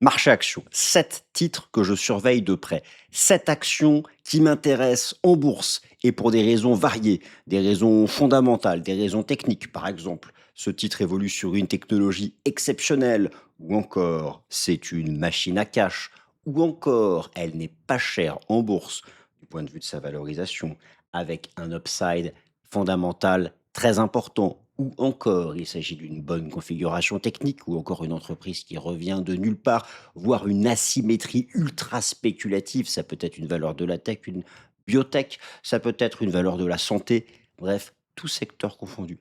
Marché action, 7 titres que je surveille de près. 7 actions qui m'intéressent en bourse et pour des raisons variées, des raisons fondamentales, des raisons techniques. Par exemple, ce titre évolue sur une technologie exceptionnelle, ou encore c'est une machine à cash, ou encore elle n'est pas chère en bourse du point de vue de sa valorisation, avec un upside fondamental très important, ou encore il s'agit d'une bonne configuration technique, ou encore une entreprise qui revient de nulle part, voire une asymétrie ultra spéculative. Ça peut être une valeur de la tech, une biotech, ça peut être une valeur de la santé. Bref, tout secteur confondu.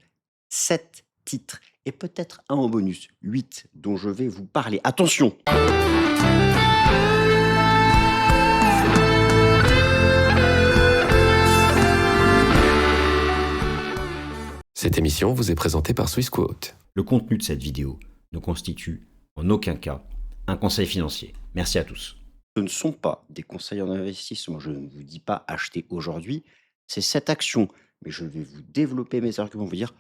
7 titres et peut-être un en bonus, 8 dont je vais vous parler. Attention! Cette émission vous est présentée par Swissquote. Le contenu de cette vidéo ne constitue en aucun cas un conseil financier. Merci à tous. Ce ne sont pas des conseils en investissement. Je ne vous dis pas acheter aujourd'hui. C'est cette action. Mais je vais vous développer mes arguments, vous dire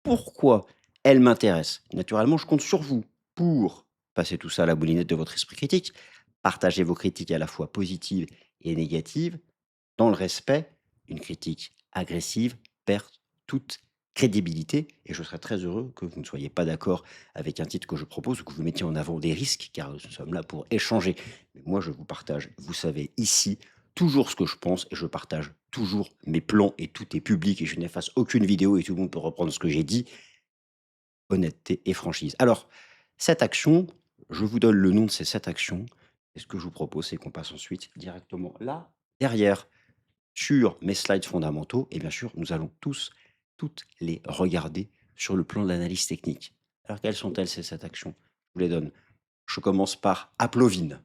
pourquoi elle m'intéresse. Naturellement, je compte sur vous pour passer tout ça à la moulinette de votre esprit critique, partager vos critiques à la fois positives et négatives, dans le respect. Une critique agressive perd toute crédibilité et je serais très heureux que vous ne soyez pas d'accord avec un titre que je propose ou que vous mettiez en avant des risques, car nous sommes là pour échanger. Mais moi, je vous partage, vous savez, ici, toujours ce que je pense et je partage toujours mes plans et tout est public et je n'efface aucune vidéo et tout le monde peut reprendre ce que j'ai dit. Honnêteté et franchise. Alors, cette action, je vous donne le nom de ces 7 actions et ce que je vous propose, c'est qu'on passe ensuite directement là, derrière, sur mes slides fondamentaux et bien sûr, nous allons toutes les regarder sur le plan de l'analyse technique. Alors, quelles sont-elles ces 7 actions? Je vous les donne. Je commence par Applovin.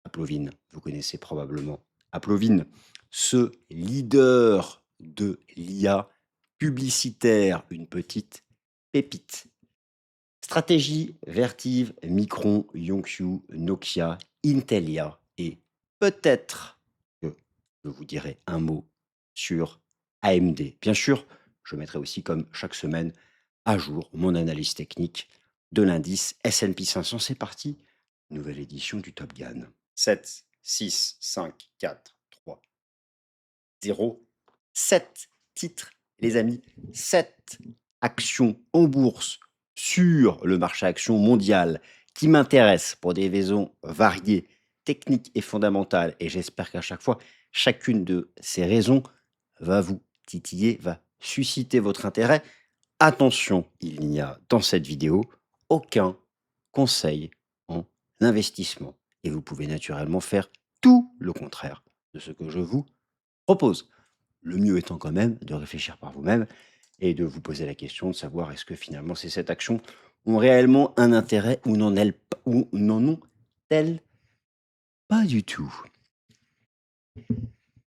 Applovin, vous connaissez probablement Applovin, ce leader de l'IA publicitaire, une petite pépite. Stratégie Vertiv, Micron, Yonkyu, Nokia, Intelia et peut-être que je vous dirai un mot sur AMD. Bien sûr, je mettrai aussi comme chaque semaine à jour mon analyse technique de l'indice S&P 500. C'est parti, nouvelle édition du Top Gun. 7, 6, 5, 4, 3, 0, 7 titres, les amis, 7 actions en bourse sur le marché action mondial qui m'intéressent pour des raisons variées, techniques et fondamentales. Et j'espère qu'à chaque fois, chacune de ces raisons va vous titiller, va susciter votre intérêt. Attention, il n'y a dans cette vidéo aucun conseil en investissement. Et vous pouvez naturellement faire tout le contraire de ce que je vous propose. Le mieux étant quand même de réfléchir par vous-même et de vous poser la question de savoir est-ce que finalement ces 7 actions ont réellement un intérêt ou n'en ont-elles pas du tout.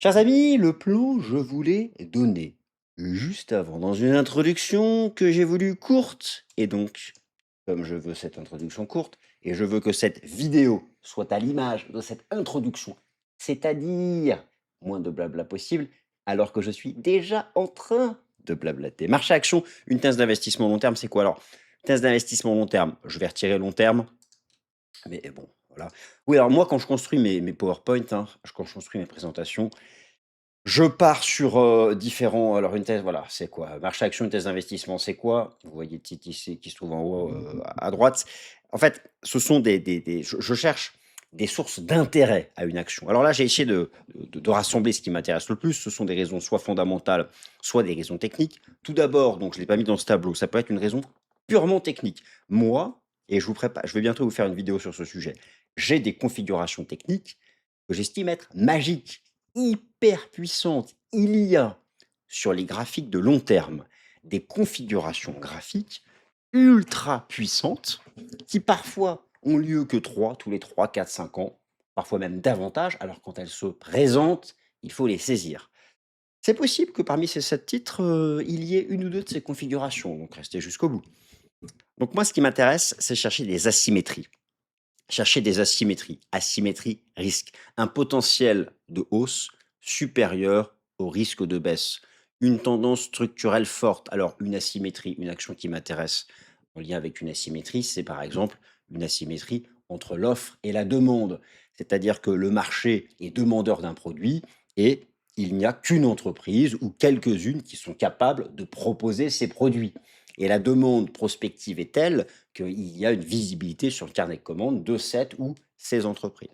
Chers amis, le plan, je vous l'ai donné juste avant, dans une introduction que j'ai voulu courte. Et donc, comme je veux cette introduction courte, et je veux que cette vidéo soit à l'image de cette introduction, c'est-à-dire moins de blabla possible, alors que je suis déjà en train de blablater. Marché action, une thèse d'investissement long terme, c'est quoi alors? Thèse d'investissement long terme, je vais retirer long terme, mais bon, voilà. Oui, alors moi, quand je construis mes PowerPoint, hein, quand je construis mes présentations, je pars sur, différents alors une thèse, voilà, c'est quoi? Marché action, une thèse d'investissement, c'est quoi? Vous voyez le titre ici qui se trouve en haut, à droite. En fait, ce sont des je cherche des sources d'intérêt à une action. Alors là, j'ai essayé de rassembler ce qui m'intéresse le plus. Ce sont des raisons soit fondamentales, soit des raisons techniques. Tout d'abord, donc je ne l'ai pas mis dans ce tableau, ça peut être une raison purement technique. Moi et je vais bientôt vous faire une vidéo sur ce sujet. J'ai des configurations techniques que j'estime être magiques, hyper puissante. Il y a sur les graphiques de long terme des configurations graphiques ultra puissantes qui parfois ont lieu que tous les 3, 4, 5 ans, parfois même davantage. Alors quand elles se présentent, il faut les saisir. C'est possible que parmi ces 7 titres, il y ait une ou deux de ces configurations, donc restez jusqu'au bout. Donc moi, ce qui m'intéresse, c'est chercher des asymétries. Chercher des asymétries. Asymétrie, risque. Un potentiel de hausse supérieur au risque de baisse. Une tendance structurelle forte. Alors, une asymétrie, une action qui m'intéresse en lien avec une asymétrie, c'est par exemple une asymétrie entre l'offre et la demande. C'est-à-dire que le marché est demandeur d'un produit et il n'y a qu'une entreprise ou quelques-unes qui sont capables de proposer ces produits. Et la demande prospective est telle qu'il y a une visibilité sur le carnet de commandes de cette ou ces entreprises.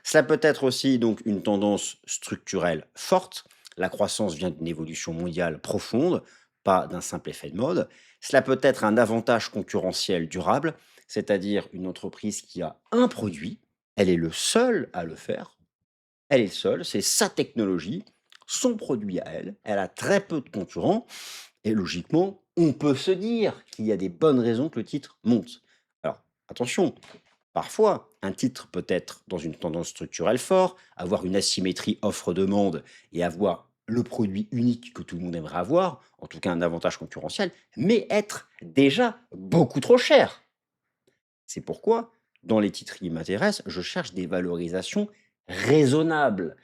Cela peut être aussi donc une tendance structurelle forte. La croissance vient d'une évolution mondiale profonde, pas d'un simple effet de mode. Cela peut être un avantage concurrentiel durable, c'est-à-dire une entreprise qui a un produit, elle est le seul à le faire, elle est seule, c'est sa technologie, son produit à elle, elle a très peu de concurrents, et logiquement, on peut se dire qu'il y a des bonnes raisons que le titre monte. Alors, attention, parfois, un titre peut être dans une tendance structurelle forte, avoir une asymétrie offre-demande et avoir le produit unique que tout le monde aimerait avoir, en tout cas un avantage concurrentiel, mais être déjà beaucoup trop cher. C'est pourquoi, dans les titres qui m'intéressent, je cherche des valorisations raisonnables,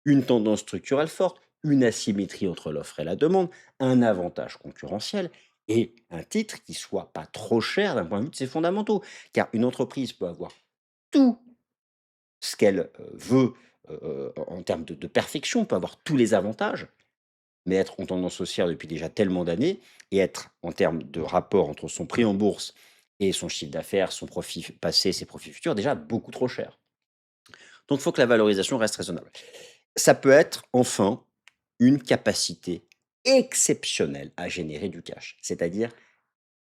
une tendance structurelle forte, une asymétrie entre l'offre et la demande, un avantage concurrentiel et un titre qui soit pas trop cher d'un point de vue de ses fondamentaux. Car une entreprise peut avoir tout ce qu'elle veut en termes de perfection, peut avoir tous les avantages, mais être en tendance haussière depuis déjà tellement d'années et être en termes de rapport entre son prix en bourse et son chiffre d'affaires, son profit passé, ses profits futurs, déjà beaucoup trop cher. Donc il faut que la valorisation reste raisonnable. Ça peut être enfin une capacité exceptionnelle à générer du cash, c'est-à-dire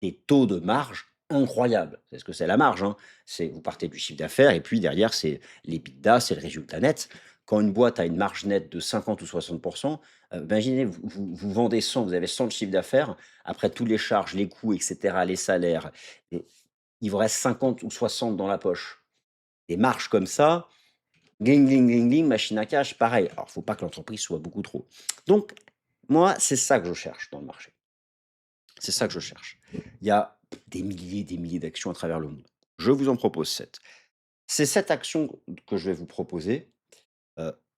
des taux de marge incroyables. C'est ce que c'est la marge, hein. C'est vous partez du chiffre d'affaires et puis derrière, c'est l'EBITDA, c'est le résultat net. Quand une boîte a une marge nette de 50 ou 60, imaginez, vous vendez 100, vous avez 100 de chiffre d'affaires, après toutes les charges, les coûts, et cetera, les salaires, et il vous reste 50 ou 60 dans la poche. Des marges comme ça, gling, gling, gling, gling, machine à cash, pareil. Alors, faut pas que l'entreprise soit beaucoup trop. Donc, moi, c'est ça que je cherche dans le marché. C'est ça que je cherche. Il y a des milliers d'actions à travers le monde. Je vous en propose 7. Ces 7 actions que je vais vous proposer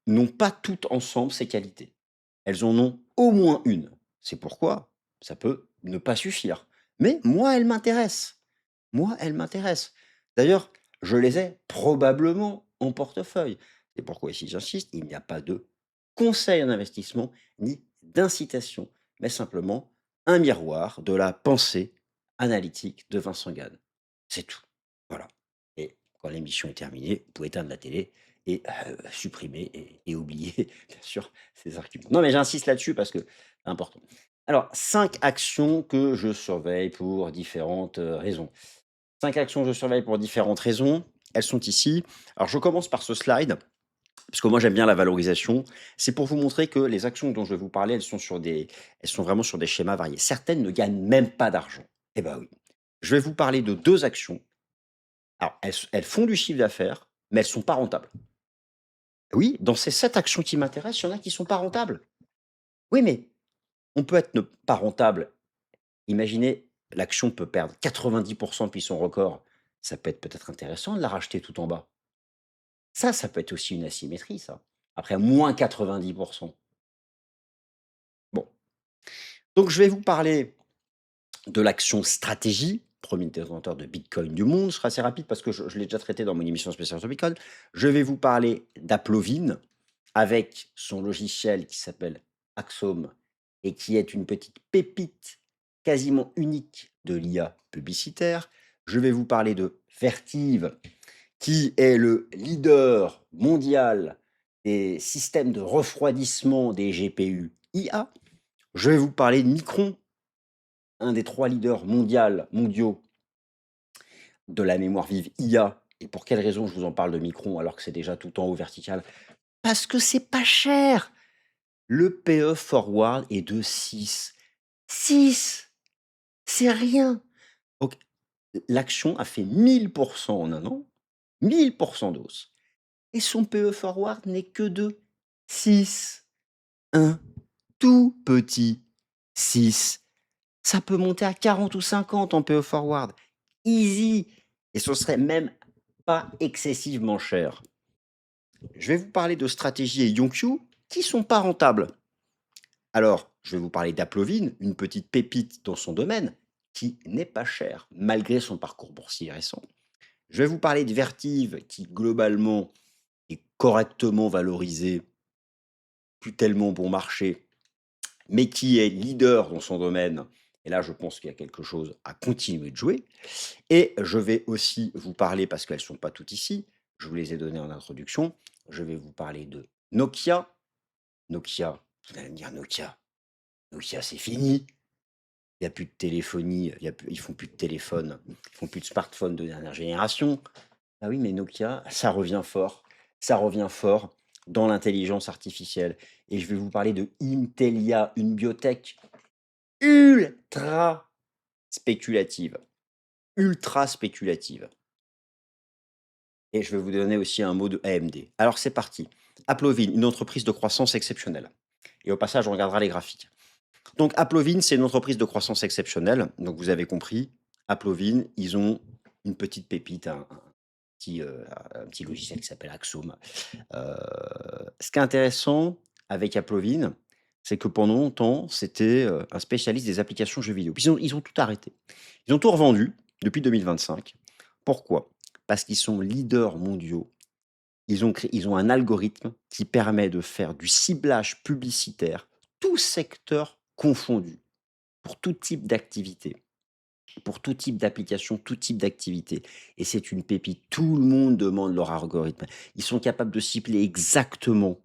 n'ont pas toutes ensemble ces qualités. Elles en ont au moins une. C'est pourquoi ça peut ne pas suffire. Mais moi, elles m'intéressent. Moi, elles m'intéressent. D'ailleurs, je les ai probablement en portefeuille. C'est pourquoi ici j'insiste, il n'y a pas de conseil en investissement ni d'incitation, mais simplement un miroir de la pensée analytique de Vincent Gade. C'est tout. Voilà. Et quand l'émission est terminée, vous pouvez éteindre la télé et supprimer et oublier, bien sûr, ces arguments. Non, mais j'insiste là-dessus parce que c'est important. Alors, 5 actions que je surveille pour différentes raisons. 5 actions que je surveille pour différentes raisons. Elles sont ici. Alors, je commence par ce slide, parce que moi, j'aime bien la valorisation. C'est pour vous montrer que les actions dont je vais vous parler, elles sont vraiment sur des schémas variés. Certaines ne gagnent même pas d'argent. Eh ben oui. Je vais vous parler de 2 actions. Alors, elles font du chiffre d'affaires, mais elles sont pas rentables. Oui, dans ces 7 actions qui m'intéressent, il y en a qui sont pas rentables. Oui, mais on peut être ne pas rentable. Imaginez, l'action peut perdre 90 depuis son record. Ça peut être peut-être intéressant de la racheter tout en bas. Ça peut être aussi une asymétrie, ça. Après moins 90. Bon, donc je vais vous parler de l'action stratégie, premier détenteur de Bitcoin du monde. Je serai assez rapide parce que je l'ai déjà traité dans mon émission spéciale sur Bitcoin. Je vais vous parler d'Aplovin avec son logiciel qui s'appelle Axome et qui est une petite pépite quasiment unique de l'IA publicitaire. Je vais vous parler de Vertive, qui est le leader mondial des systèmes de refroidissement des GPU IA. Je vais vous parler de Micron, un des 3 leaders mondiaux de la mémoire vive IA. Et pour quelle raison je vous en parle de Micron alors que c'est déjà tout en haut vertical? Parce que c'est pas cher. Le PE forward est de 6. 6, c'est rien. Donc l'action a fait 1000% en un an, 1000% d'hausse. Et son PE forward n'est que de 6. Un tout petit 6. Ça peut monter à 40 ou 50 en PE forward. Easy. Et ce serait même pas excessivement cher. Je vais vous parler de stratégie et Yonkyu qui sont pas rentables. Alors, je vais vous parler d'Aplovin, une petite pépite dans son domaine qui n'est pas chère malgré son parcours boursier récent. Je vais vous parler de Vertiv qui globalement est correctement valorisé, plus tellement bon marché, mais qui est leader dans son domaine. Et là, je pense qu'il y a quelque chose à continuer de jouer. Et je vais aussi vous parler, parce qu'elles ne sont pas toutes ici, je vous les ai données en introduction, je vais vous parler de Nokia. Nokia, vous allez me dire Nokia, Nokia c'est fini. Il n'y a plus de téléphonie, ils font plus de téléphone, ils font plus de smartphone de dernière génération. Ah oui, mais Nokia, ça revient fort dans l'intelligence artificielle. Et je vais vous parler de Intelia, une biotech ultra spéculative, ultra spéculative. Et je vais vous donner aussi un mot de AMD. Alors c'est parti. Applovin, une entreprise de croissance exceptionnelle. Et au passage, on regardera les graphiques. Donc Applovin, c'est une entreprise de croissance exceptionnelle. Donc vous avez compris, Applovin, ils ont une petite pépite, petit, un petit logiciel qui s'appelle Axum. Euh, Ce qui est intéressant avec Applovin, c'est que pendant longtemps, c'était un spécialiste des applications jeux vidéo. Puis ils ont tout arrêté. Ils ont tout revendu depuis 2025. Pourquoi? Parce qu'ils sont leaders mondiaux. Ils ont un algorithme qui permet de faire du ciblage publicitaire, tout secteur confondu, pour tout type d'activité, pour tout type d'application, tout type d'activité. Et c'est une pépite. Tout le monde demande leur algorithme. Ils sont capables de cibler exactement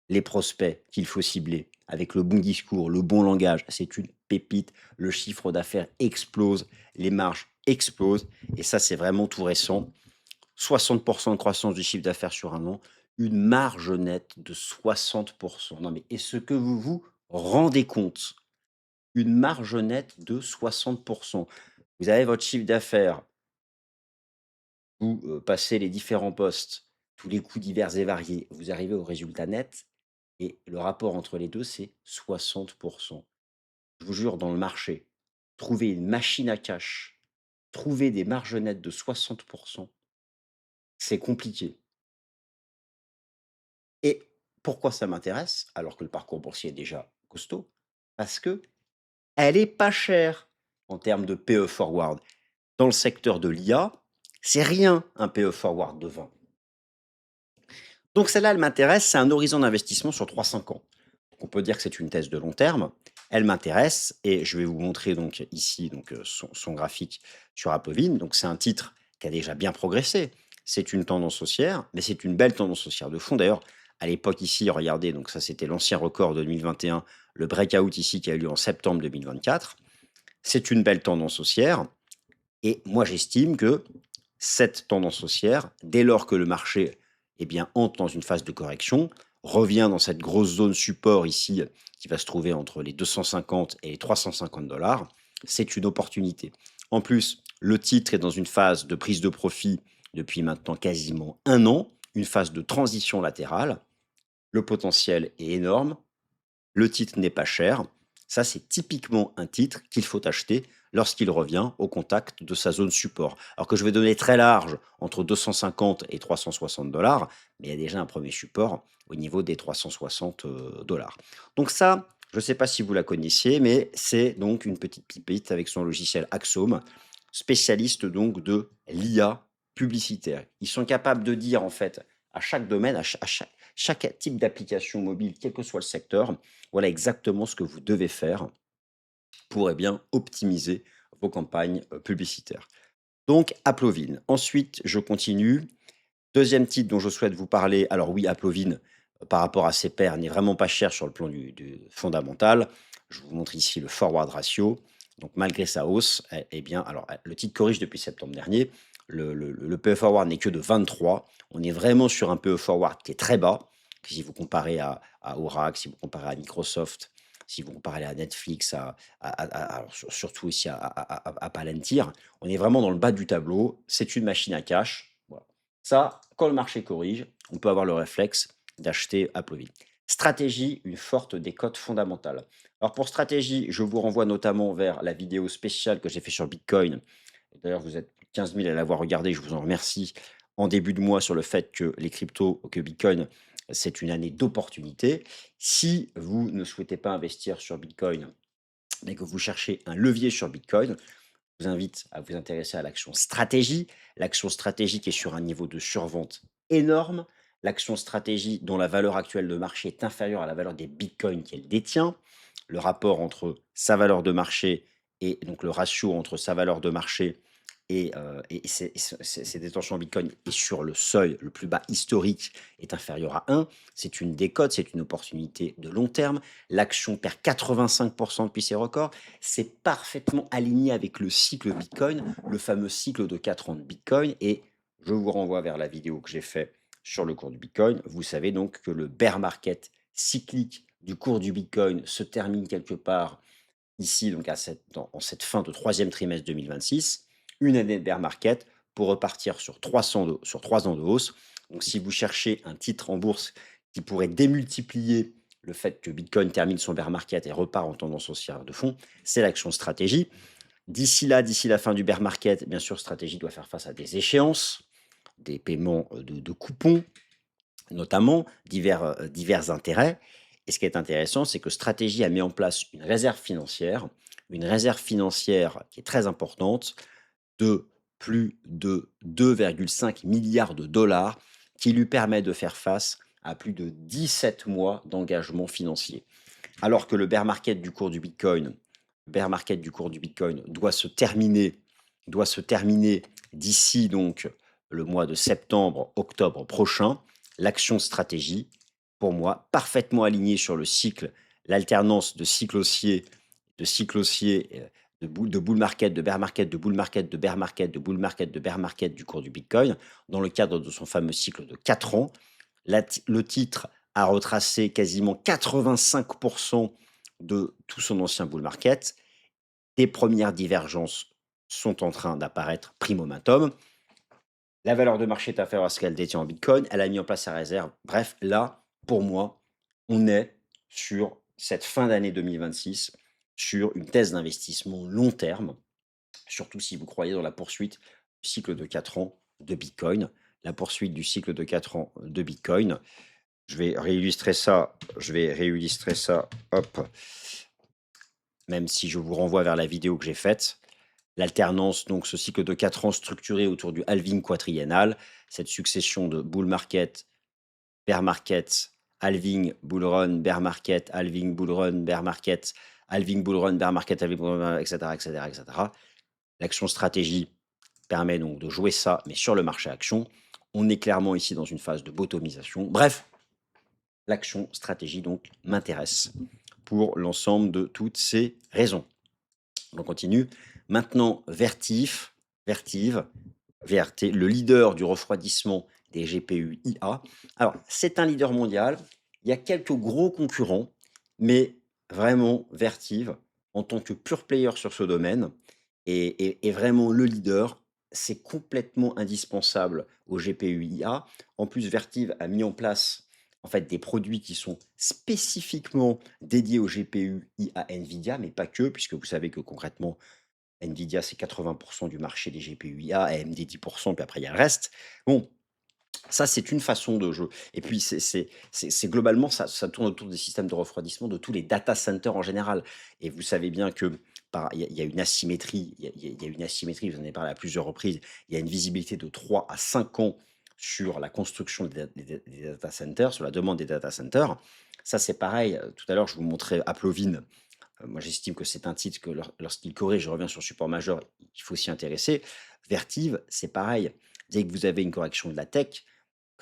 les prospects qu'il faut cibler avec le bon discours, le bon langage. C'est une pépite. Le chiffre d'affaires explose, les marges explosent. Et ça, c'est vraiment tout récent. 60% de croissance du chiffre d'affaires sur un an, une marge nette de 60%. Non mais est-ce que vous vous rendez compte? Une marge nette de 60%. Vous avez votre chiffre d'affaires, vous passez les différents postes, tous les coûts divers et variés, vous arrivez au résultat net et le rapport entre les deux, c'est 60%. Je vous jure, dans le marché, trouver une machine à cash, trouver des marges nettes de 60%, c'est compliqué. Et pourquoi ça m'intéresse, alors que le parcours boursier est déjà costaud? Parce que elle est pas chère en termes de PE forward. Dans le secteur de l'IA, c'est rien un PE forward de 20. Donc celle-là, elle m'intéresse, c'est un horizon d'investissement sur 3-5 ans. Donc on peut dire que c'est une thèse de long terme. Elle m'intéresse et je vais vous montrer donc ici donc, son graphique sur Appovin. Donc c'est un titre qui a déjà bien progressé. C'est une tendance haussière, mais c'est une belle tendance haussière de fond. D'ailleurs, à l'époque ici, regardez, donc ça c'était l'ancien record de 2021, le breakout ici qui a eu lieu en septembre 2024. C'est une belle tendance haussière. Et moi, j'estime que cette tendance haussière, dès lors que le marché eh bien, entre dans une phase de correction, revient dans cette grosse zone support ici qui va se trouver entre les 250 et les 350 dollars, c'est une opportunité. En plus, le titre est dans une phase de prise de profit depuis maintenant quasiment un an, une phase de transition latérale. Le potentiel est énorme, le titre n'est pas cher. Ça, c'est typiquement un titre qu'il faut acheter lorsqu'il revient au contact de sa zone support. Alors que je vais donner très large, entre 250 et 360 dollars, mais il y a déjà un premier support au niveau des 360 dollars. Donc ça, je ne sais pas si vous la connaissiez, mais c'est donc une petite pipette avec son logiciel Axome, spécialiste donc de l'IA publicitaire. Ils sont capables de dire en fait à chaque domaine, chaque type d'application mobile, quel que soit le secteur, voilà exactement ce que vous devez faire pour bien optimiser vos campagnes publicitaires. Donc, Applovin. Ensuite, je continue. Deuxième titre dont je souhaite vous parler. Alors oui, Applovin, par rapport à ses pairs, n'est vraiment pas cher sur le plan du fondamental. Je vous montre ici le forward ratio. Donc, malgré sa hausse, eh bien, alors, le titre corrige depuis septembre dernier. Le PE forward n'est que de 23. On est vraiment sur un PE forward qui est très bas. Si vous comparez à Oracle, si vous comparez à Microsoft, si vous comparez à Netflix, alors, surtout ici à Palantir, on est vraiment dans le bas du tableau. C'est une machine à cash. Voilà. Ça, quand le marché corrige, on peut avoir le réflexe d'acheter Applovin. Stratégie, une forte décote fondamentale. Alors pour stratégie, je vous renvoie notamment vers la vidéo spéciale que j'ai fait sur Bitcoin. D'ailleurs, vous êtes 15 000 à l'avoir regardé, je vous en remercie. En début de mois sur le fait que les cryptos, que Bitcoin, c'est une année d'opportunité. Si vous ne souhaitez pas investir sur Bitcoin, mais que vous cherchez un levier sur Bitcoin, je vous invite à vous intéresser à l'action stratégie. L'action stratégie qui est sur un niveau de survente énorme. L'action stratégie dont la valeur actuelle de marché est inférieure à la valeur des bitcoins qu'elle détient. Le rapport entre sa valeur de marché et donc le ratio entre sa valeur de marché et ses détentions en bitcoin est sur le seuil le plus bas historique, est inférieur à 1. C'est une décote, c'est une opportunité de long terme. L'action perd 85% depuis ses records. C'est parfaitement aligné avec le cycle Bitcoin, le fameux cycle de 4 ans de Bitcoin. Et je vous renvoie vers la vidéo que j'ai faite sur le cours du Bitcoin. Vous savez donc que le bear market cyclique du cours du Bitcoin se termine quelque part ici, donc en cette fin de troisième trimestre 2026, une année de bear market pour repartir sur 3 ans de hausse. Donc si vous cherchez un titre en bourse qui pourrait démultiplier le fait que Bitcoin termine son bear market et repart en tendance haussière de fond, c'est l'action stratégie. D'ici là, d'ici la fin du bear market, bien sûr, stratégie doit faire face à des échéances, des paiements de coupons, notamment divers intérêts. Et ce qui est intéressant, c'est que Stratégie a mis en place une réserve financière qui est très importante, de plus de 2,5 milliards de dollars, qui lui permet de faire face à plus de 17 mois d'engagement financier. Alors que le bear market du cours du Bitcoin doit se terminer d'ici donc le mois de septembre, octobre prochain. L'action stratégie, pour moi, parfaitement alignée sur le cycle, l'alternance de cycle haussier, de bull market, de bear market, de bull market, de bear market, de bull market, de bear market du cours du Bitcoin, dans le cadre de son fameux cycle de 4 ans. Le titre a retracé quasiment 85% de tout son ancien bull market. Des premières divergences sont en train d'apparaître prime momentum. La valeur de marché est inférieure à ce qu'elle détient en Bitcoin. Elle a mis en place sa réserve. Bref, là, pour moi, on est sur cette fin d'année 2026, sur une thèse d'investissement long terme, surtout si vous croyez dans la poursuite du cycle de 4 ans de Bitcoin. La poursuite du cycle de 4 ans de Bitcoin. Je vais réillustrer ça, hop, même si je vous renvoie vers la vidéo que j'ai faite. L'alternance, donc ce cycle de 4 ans structuré autour du halving quadriennal, cette succession de bull market, bear market, halving, bull run, bear market, halving, bull run, bear market, halving, bull run, bear market, halving, bull run, etc., etc., etc. L'action stratégie permet donc de jouer ça, mais sur le marché action. On est clairement ici dans une phase de bottomisation. Bref, l'action stratégie donc m'intéresse pour l'ensemble de toutes ces raisons. On continue. Maintenant, VRT, le leader du refroidissement des GPU IA. Alors, c'est un leader mondial. Il y a quelques gros concurrents, mais vraiment Vertiv, en tant que pure player sur ce domaine, est vraiment le leader. C'est complètement indispensable aux GPU IA. En plus, Vertiv a mis en place en fait des produits qui sont spécifiquement dédiés aux GPU IA Nvidia, mais pas que, puisque vous savez que concrètement, Nvidia, c'est 80% du marché des GPU IA, AMD 10%, puis après il y a le reste. Bon, ça, c'est une façon de jeu. Et puis, c'est globalement, ça tourne autour des systèmes de refroidissement de tous les data centers en général. Et vous savez bien que il y a une asymétrie, il y a une asymétrie, vous en avez parlé à plusieurs reprises. Il y a une visibilité de 3 à 5 ans sur la construction des data centers, sur la demande des data centers. Ça, c'est pareil. Tout à l'heure, je vous montrais Applovin. Moi, j'estime que c'est un titre que lorsqu'il corrige, je reviens sur le support majeur, il faut s'y intéresser. Vertive, c'est pareil. Dès que vous avez une correction de la tech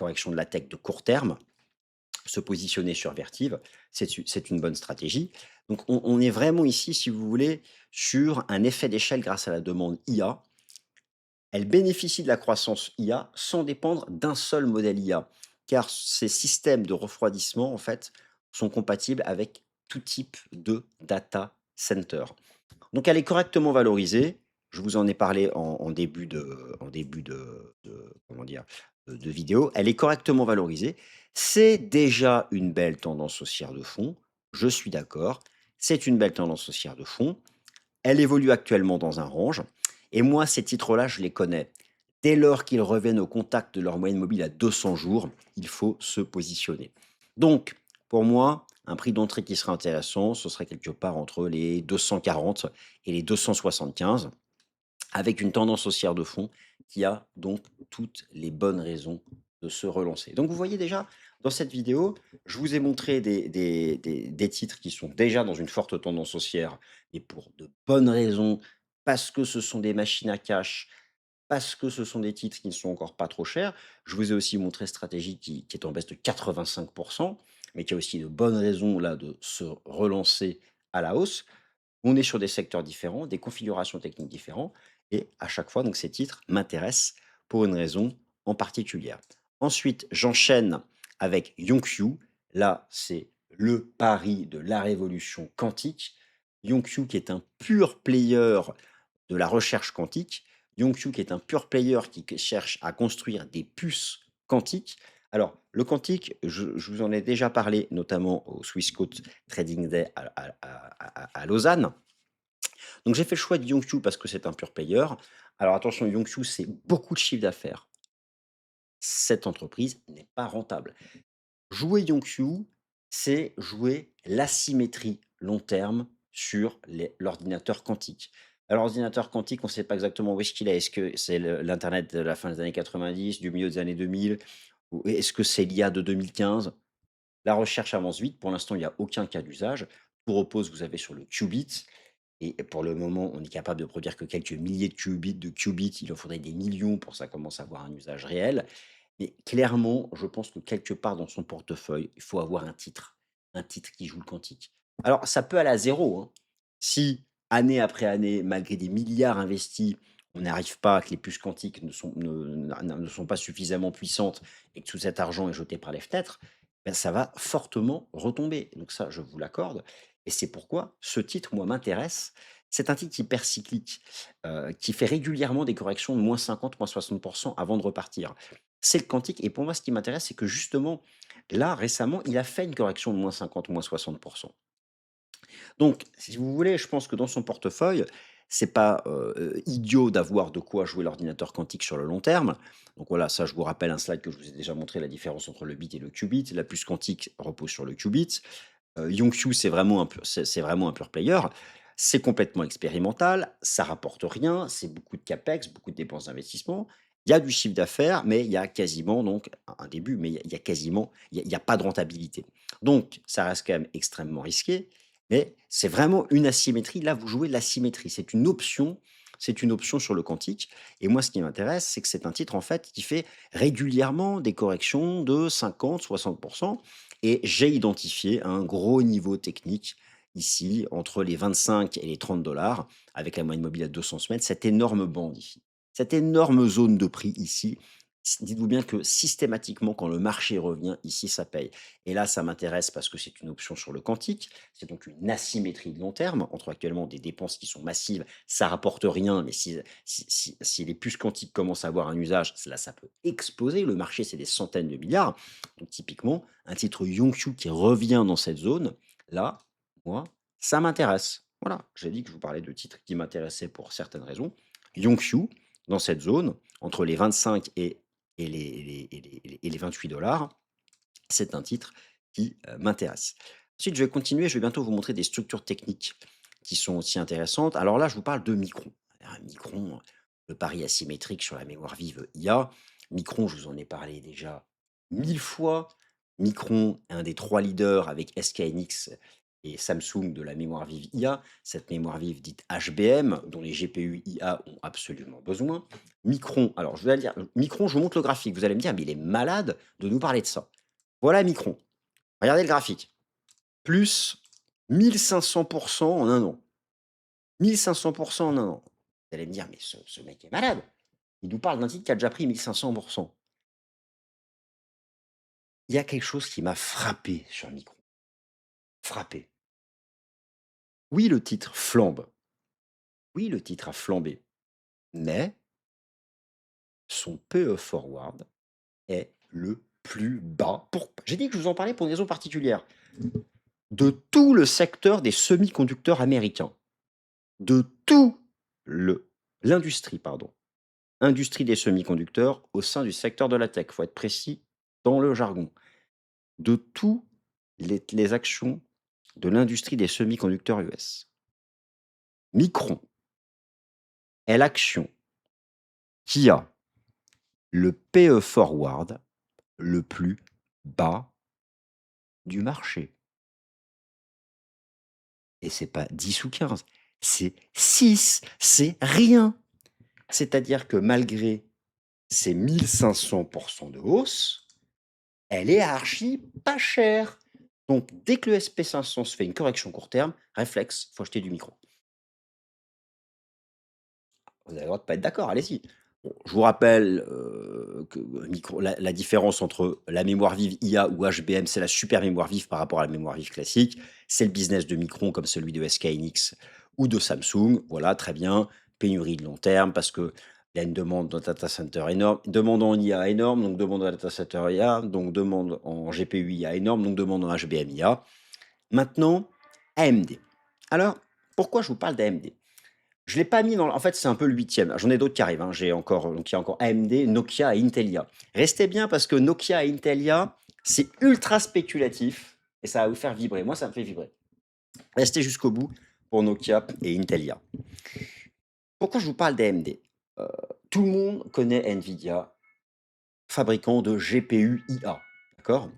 de court terme, se positionner sur Vertive, c'est une bonne stratégie. Donc, on est vraiment ici, si vous voulez, sur un effet d'échelle grâce à la demande IA. Elle bénéficie de la croissance IA sans dépendre d'un seul modèle IA, car ces systèmes de refroidissement, en fait, sont compatibles avec tout type de data center. Donc elle est correctement valorisée. Je vous en ai parlé en début comment dire, de vidéo. Elle est correctement valorisée. C'est déjà une belle tendance haussière de fond. Je suis d'accord. C'est une belle tendance haussière de fond. Elle évolue actuellement dans un range. Et moi, ces titres-là, je les connais. Dès lors qu'ils reviennent au contact de leur moyenne mobile à 200 jours, il faut se positionner. Donc, pour moi, un prix d'entrée qui serait intéressant, ce serait quelque part entre les 240 et les 275. avec une tendance haussière de fond qui a donc toutes les bonnes raisons de se relancer. Donc vous voyez déjà, dans cette vidéo, je vous ai montré des titres qui sont déjà dans une forte tendance haussière, et pour de bonnes raisons, parce que ce sont des machines à cash, parce que ce sont des titres qui ne sont encore pas trop chers. Je vous ai aussi montré Stratégie qui est en baisse de 85, mais qui a aussi de bonnes raisons là de se relancer à la hausse. On est sur des secteurs différents, des configurations techniques différentes, et à chaque fois, donc ces titres m'intéressent pour une raison en particulière. Ensuite, j'enchaîne avec Yonkyu. Là, c'est le pari de la révolution quantique. Yonkyu qui est un pur player de la recherche quantique. Yonkyu qui est un pur player qui cherche à construire des puces quantiques. Alors, le quantique, je vous en ai déjà parlé, notamment au Swissquote Trading Day à Lausanne. Donc j'ai fait le choix de Yongsoo parce que c'est un pure player. Alors attention, Yongsoo, c'est beaucoup de chiffre d'affaires. Cette entreprise n'est pas rentable. Jouer Yongsoo, c'est jouer l'asymétrie long terme sur l'ordinateur quantique. Alors, l'ordinateur quantique, on ne sait pas exactement où est-ce qu'il est. Est-ce que c'est l'Internet de la fin des années 90, du milieu des années 2000, ou est-ce que c'est l'IA de 2015? La recherche avance vite. Pour l'instant, il n'y a aucun cas d'usage. Tout repose, vous avez sur le qubit. Et pour le moment, on est capable de produire que quelques milliers de qubits. Il en faudrait des millions pour que ça commence à avoir un usage réel. Mais clairement, je pense que quelque part dans son portefeuille, il faut avoir un titre qui joue le quantique. Alors, ça peut aller à zéro, hein. Si, année après année, malgré des milliards investis, on n'arrive pas, que les puces quantiques ne sont pas suffisamment puissantes et que tout cet argent est jeté par les fenêtres, ben, ça va fortement retomber. Donc ça, je vous l'accorde. Et c'est pourquoi ce titre, moi, m'intéresse. C'est un titre hyper cyclique, qui fait régulièrement des corrections de -50, -60 avant de repartir. C'est le quantique et pour moi, ce qui m'intéresse, c'est que justement, là, récemment, il a fait une correction de -50, -60. Donc, si vous voulez, je pense que dans son portefeuille, c'est pas, idiot d'avoir de quoi jouer l'ordinateur quantique sur le long terme. Donc voilà, ça, je vous rappelle un slide que je vous ai déjà montré, la différence entre le bit et le qubit. La puce quantique repose sur le qubit. Yongsoo, c'est vraiment un pure player. C'est complètement expérimental, ça rapporte rien, c'est beaucoup de capex, beaucoup de dépenses d'investissement. Il y a du chiffre d'affaires, mais il y a quasiment donc un début, mais il y a quasiment il y a pas de rentabilité. Donc ça reste quand même extrêmement risqué, mais c'est vraiment une asymétrie. Là, vous jouez l'asymétrie. C'est une option sur le quantique et moi, ce qui m'intéresse, c'est que c'est un titre, en fait, qui fait régulièrement des corrections de 50-60 et j'ai identifié un gros niveau technique ici, entre les 25 et les 30 avec la moyenne mobile à 200 semaines, cette énorme bande ici. Cette énorme zone de prix ici, dites-vous bien que systématiquement, quand le marché revient, ici, ça paye. Et là, ça m'intéresse parce que c'est une option sur le quantique. C'est donc une asymétrie de long terme entre actuellement des dépenses qui sont massives, ça rapporte rien, mais si les puces quantiques commencent à avoir un usage, là, ça peut exploser. Le marché, c'est des centaines de milliards. Donc typiquement, un titre Yongsoo qui revient dans cette zone, là, moi, ça m'intéresse. Voilà, j'ai dit que je vous parlais de titres qui m'intéressaient pour certaines raisons. Yongsoo, dans cette zone, entre les 25 et les 28 c'est un titre qui m'intéresse. Ensuite, je vais continuer, je vais bientôt vous montrer des structures techniques qui sont aussi intéressantes. Alors là, je vous parle de Micron. Micron, le pari asymétrique sur la mémoire vive IA. Micron, je vous en ai parlé déjà 1000 fois. Micron est un des trois leaders avec SK hynix et Samsung de la mémoire vive IA. Cette mémoire vive dite HBM, dont les GPU IA ont absolument besoin. Micron, alors je vais dire, Micron, je vous montre le graphique. Vous allez me dire, mais il est malade de nous parler de ça. Voilà Micron. Regardez le graphique. Plus 1500 en un an. 1500 en un an. Vous allez me dire: «Mais ce mec est malade. Il nous parle d'un titre qui a déjà pris 1500». Il y a quelque chose qui m'a frappé sur Micron, frappé. Oui, le titre flambe. Oui, le titre a flambé, mais son PE forward est le plus bas pour j'ai dit que je vous en parlais pour une raison particulière. De tout le secteur des semi-conducteurs américains. De tout le l'industrie, pardon. Industrie des semi-conducteurs au sein du secteur de la tech, faut être précis dans le jargon. De tous les actions de l'industrie des semi-conducteurs US. Micron est l'action qui a le PE forward le plus bas du marché. Et c'est pas 10 ou 15, c'est 6, c'est rien. C'est-à-dire que malgré ces 1500% de hausse, elle est archi pas chère. Donc dès que le SP500 se fait une correction court terme, réflexe, faut acheter du micro. Vous avez le droit de pas être d'accord, allez-y. Bon, je vous rappelle que la différence entre la mémoire vive IA ou HBM, c'est la super mémoire vive par rapport à la mémoire vive classique. C'est le business de Micron comme celui de SK Hynix ou de Samsung. Voilà, très bien. Pénurie de long terme parce qu'il y a une demande dans data center énorme, demande en IA énorme, donc demande en data center IA, donc demande en GPU IA énorme, donc demande en HBM IA. Maintenant, AMD. Alors, pourquoi je vous parle d'AMD? Je l'ai pas mis dans en fait, c'est un peu le 8e. J'en ai d'autres qui arrivent, hein. J'ai encore, donc il y a encore AMD, Nokia et Intelia. Restez bien parce que Nokia et Intelia, c'est ultra spéculatif et ça va vous faire vibrer. Moi, ça me fait vibrer. Restez jusqu'au bout pour Nokia et Intelia. Pourquoi je vous parle d'AMD? Tout le monde connaît Nvidia, fabricant de GPU IA, d'accord?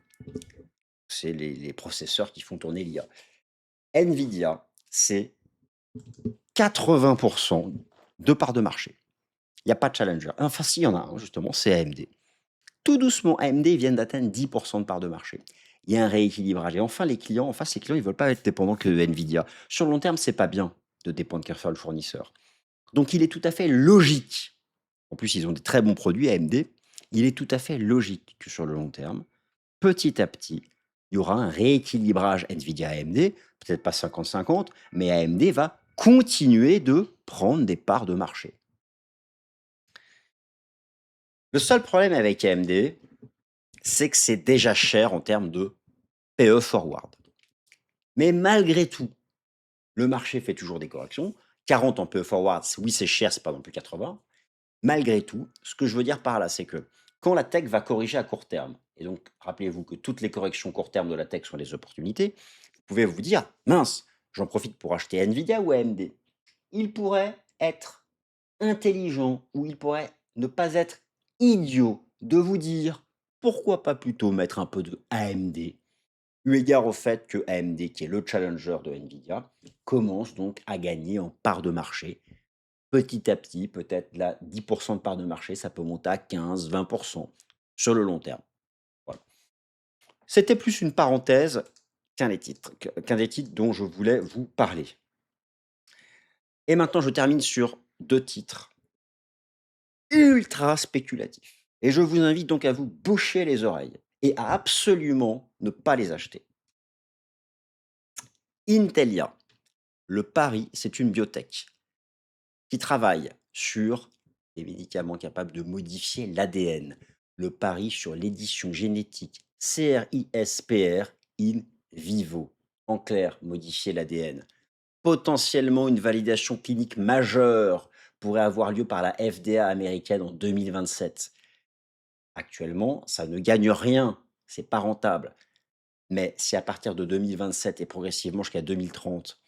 C'est les processeurs qui font tourner l'IA. Nvidia, c'est 80% de part de marché. Il n'y a pas de challenger. Enfin, si, il y en a un, justement, c'est AMD. Tout doucement, AMD viennent d'atteindre 10% de part de marché. Il y a un rééquilibrage. Et enfin, les clients, ils ne veulent pas être dépendants que de Nvidia. Sur le long terme, c'est pas bien de dépendre qu'un seul fournisseur. Donc, il est tout à fait logique. En plus, ils ont des très bons produits, AMD. Il est tout à fait logique que sur le long terme, petit à petit, il y aura un rééquilibrage Nvidia-AMD, peut-être pas 50-50, mais AMD va continuer de prendre des parts de marché. Le seul problème avec AMD, c'est que c'est déjà cher en termes de PE forward. Mais malgré tout, le marché fait toujours des corrections. 40 en PE forward, oui, c'est cher, c'est pas non plus 80. Malgré tout, ce que je veux dire par là, c'est que quand la tech va corriger à court terme, et donc rappelez-vous que toutes les corrections court terme de la tech sont des opportunités, vous pouvez vous dire, mince, j'en profite pour acheter Nvidia ou AMD. Il pourrait être intelligent ou il pourrait ne pas être idiot de vous dire, pourquoi pas plutôt mettre un peu de AMD, eu égard au fait que AMD, qui est le challenger de Nvidia, commence donc à gagner en part de marché. Petit à petit, peut-être là, 10% de part de marché, ça peut monter à 15-20% sur le long terme. Voilà. C'était plus une parenthèse qu'un des titres dont je voulais vous parler. Et maintenant, je termine sur 2 titres ultra spéculatifs. Et je vous invite donc à vous boucher les oreilles et à absolument ne pas les acheter. Intelia, le pari, c'est une biotech qui travaille sur des médicaments capables de modifier l'ADN. Le pari sur l'édition génétique CRISPR in vivo. En clair, modifier l'ADN. Potentiellement une validation clinique majeure pourrait avoir lieu par la FDA américaine en 2027. Actuellement, ça ne gagne rien, c'est pas rentable. Mais si à partir de 2027 et progressivement jusqu'à 2030,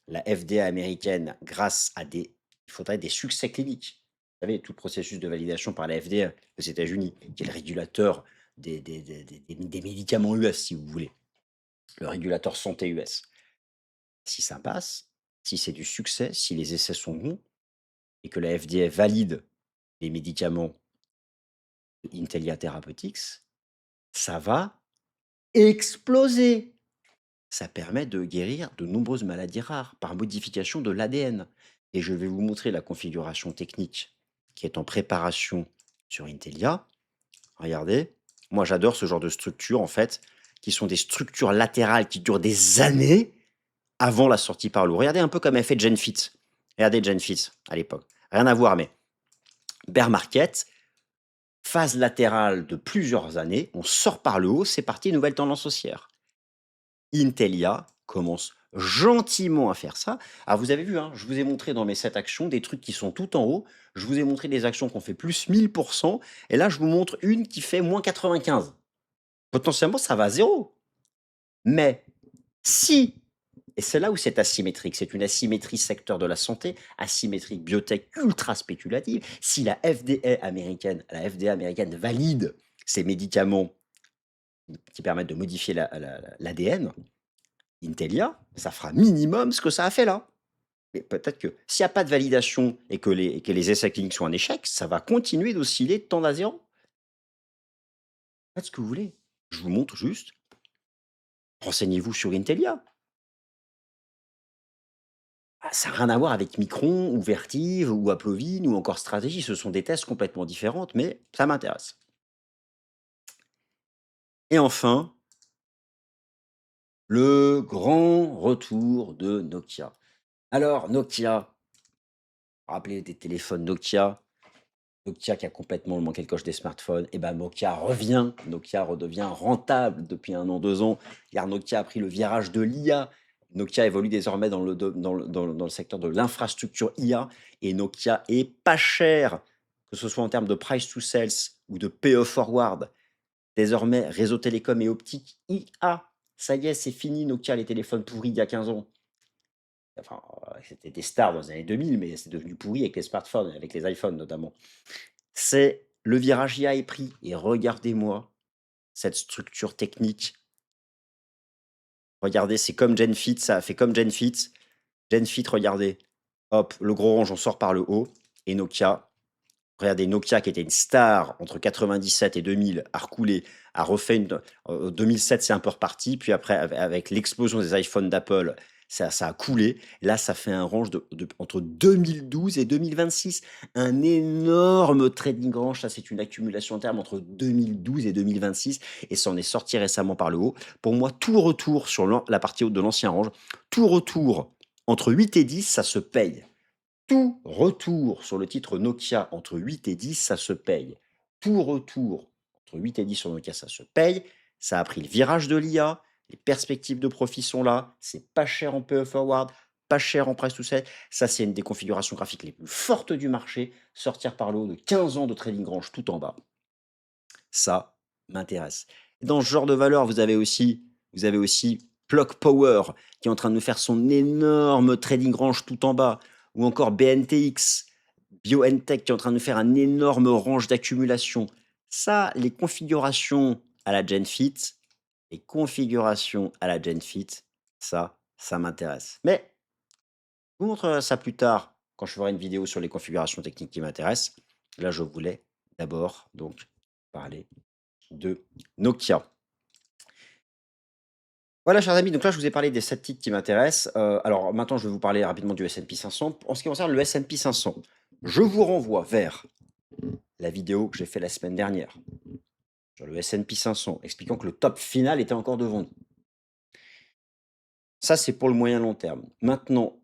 la FDA américaine, grâce à il faudrait des succès cliniques. Vous savez, tout le processus de validation par la FDA aux États-Unis, qui est le régulateur des médicaments US, si vous voulez, le régulateur santé US. Si ça passe, si c'est du succès, si les essais sont bons, et que la FDA valide les médicaments Intelia Therapeutics, ça va exploser. Ça permet de guérir de nombreuses maladies rares par modification de l'ADN. Et je vais vous montrer la configuration technique qui est en préparation sur Intelia. Regardez, moi j'adore ce genre de structures en fait, qui sont des structures latérales qui durent des années avant la sortie par l'eau. Regardez un peu comme a fait GenFit. Regardez GenFit à l'époque. Rien à voir, mais bear market, phase latérale de plusieurs années, on sort par le haut, c'est parti, nouvelle tendance haussière. Intelia commence gentiment à faire ça. Alors vous avez vu, hein, je vous ai montré dans mes 7 actions des trucs qui sont tout en haut. Je vous ai montré des actions qui ont fait plus 1000%. Et là, je vous montre une qui fait moins 95. Potentiellement, ça va à zéro. Mais si Et c'est là où c'est asymétrique. C'est une asymétrie secteur de la santé, asymétrie biotech ultra spéculative. Si la FDA américaine valide ces médicaments qui permettent de modifier l'ADN, Intelia, ça fera minimum ce que ça a fait là. Mais peut-être que s'il n'y a pas de validation et que les essais cliniques sont un échec, ça va continuer d'osciller de temps à zéro. Faites ce que vous voulez. Je vous montre juste. Renseignez-vous sur Intelia. Ah, ça n'a rien à voir avec Micron ou Vertive ou Aplovine ou encore Stratégie. Ce sont des tests complètement différentes, mais ça m'intéresse. Et enfin, le grand retour de Nokia. Alors, Nokia, rappelez des téléphones Nokia. Nokia qui a complètement manqué le coche des smartphones, et ben Nokia revient, Nokia redevient rentable depuis 1 an, 2 ans, car Nokia a pris le virage de l'IA. Nokia évolue désormais dans le secteur de l'infrastructure IA, et Nokia est pas cher, que ce soit en termes de price to sales ou de PE forward. Désormais, réseau télécom et optique IA. Ça y est, c'est fini Nokia, les téléphones pourris il y a 15 ans. Enfin, c'était des stars dans les années 2000, mais c'est devenu pourri avec les smartphones, avec les iPhones notamment. C'est le virage IA est pris et regardez-moi cette structure technique. Regardez, c'est comme GenFit, ça a fait comme GenFit. GenFit, regardez, hop, le gros rang, j'en sors par le haut. Et Nokia, regardez, Nokia qui était une star entre 97 et 2000, a reculé, a refait une. 2007, c'est un peu reparti. Puis après, avec l'explosion des iPhones d'Apple, ça a coulé. Là, ça fait un range entre 2012 et 2026. Un énorme trading range. Ça, c'est une accumulation en termes entre 2012 et 2026. Et ça en est sorti récemment par le haut. Pour moi, tout retour sur la partie haute de l'ancien range, tout retour entre 8 et 10, ça se paye. Tout retour sur le titre Nokia entre 8 et 10, ça se paye. Tout retour entre 8 et 10 sur Nokia, ça se paye. Ça a pris le virage de l'IA. Les perspectives de profit sont là. C'est pas cher en PE forward, pas cher en price to sell. Ça, c'est une des configurations graphiques les plus fortes du marché. Sortir par le haut de 15 ans de trading range tout en bas. Ça m'intéresse. Dans ce genre de valeur, vous avez aussi Plug Power qui est en train de faire son énorme trading range tout en bas. Ou encore BNTX, BioNTech qui est en train de faire un énorme range d'accumulation. Ça, les configurations à la GenFit, ça m'intéresse. Mais je vous montrerai ça plus tard quand je ferai une vidéo sur les configurations techniques qui m'intéressent. Là, je voulais d'abord donc parler de Nokia. Voilà, chers amis, donc là, je vous ai parlé des 7 titres qui m'intéressent. Alors maintenant, je vais vous parler rapidement du S&P 500. En ce qui concerne le S&P 500, je vous renvoie vers la vidéo que j'ai faite la semaine dernière sur le S&P 500, expliquant que le top final était encore devant nous. Ça, c'est pour le moyen long terme. Maintenant,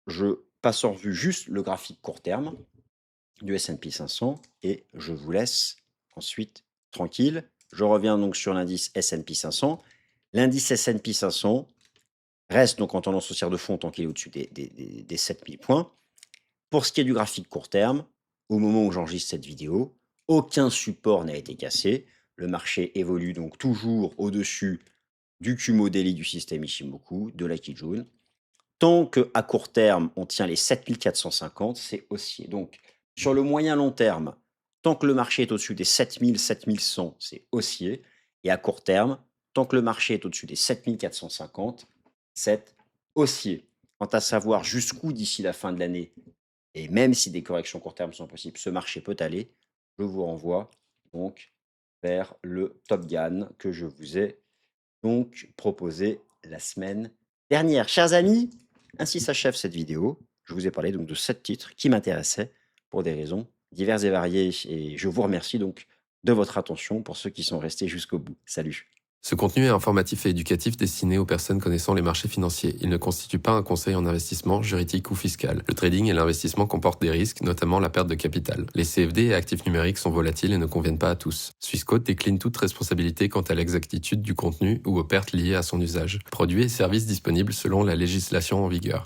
je passe en revue juste le graphique court terme du S&P 500 et je vous laisse ensuite tranquille. Je reviens donc sur l'indice S&P 500. L'indice S&P 500 reste donc en tendance haussière de fond tant qu'il est au-dessus des 7000 points. Pour ce qui est du graphique court terme, au moment où j'enregistre cette vidéo, aucun support n'a été cassé. Le marché évolue donc toujours au-dessus du Kumo Daily du système Ichimoku, de la Kijun. Tant qu'à court terme, on tient les 7450, c'est haussier. Donc, sur le moyen long terme, tant que le marché est au-dessus des 7000, 7100, c'est haussier. Et à court terme, tant que le marché est au-dessus des 7450, c'est haussier. Quant à savoir jusqu'où d'ici la fin de l'année, et même si des corrections court terme sont possibles, ce marché peut aller, je vous renvoie donc vers le Top Gun que je vous ai donc proposé la semaine dernière. Chers amis, ainsi s'achève cette vidéo. Je vous ai parlé donc de 7 titres qui m'intéressaient pour des raisons diverses et variées. Et je vous remercie donc de votre attention pour ceux qui sont restés jusqu'au bout. Salut. Ce contenu est informatif et éducatif destiné aux personnes connaissant les marchés financiers. Il ne constitue pas un conseil en investissement, juridique ou fiscal. Le trading et l'investissement comportent des risques, notamment la perte de capital. Les CFD et actifs numériques sont volatiles et ne conviennent pas à tous. Swissquote décline toute responsabilité quant à l'exactitude du contenu ou aux pertes liées à son usage. Produits et services disponibles selon la législation en vigueur.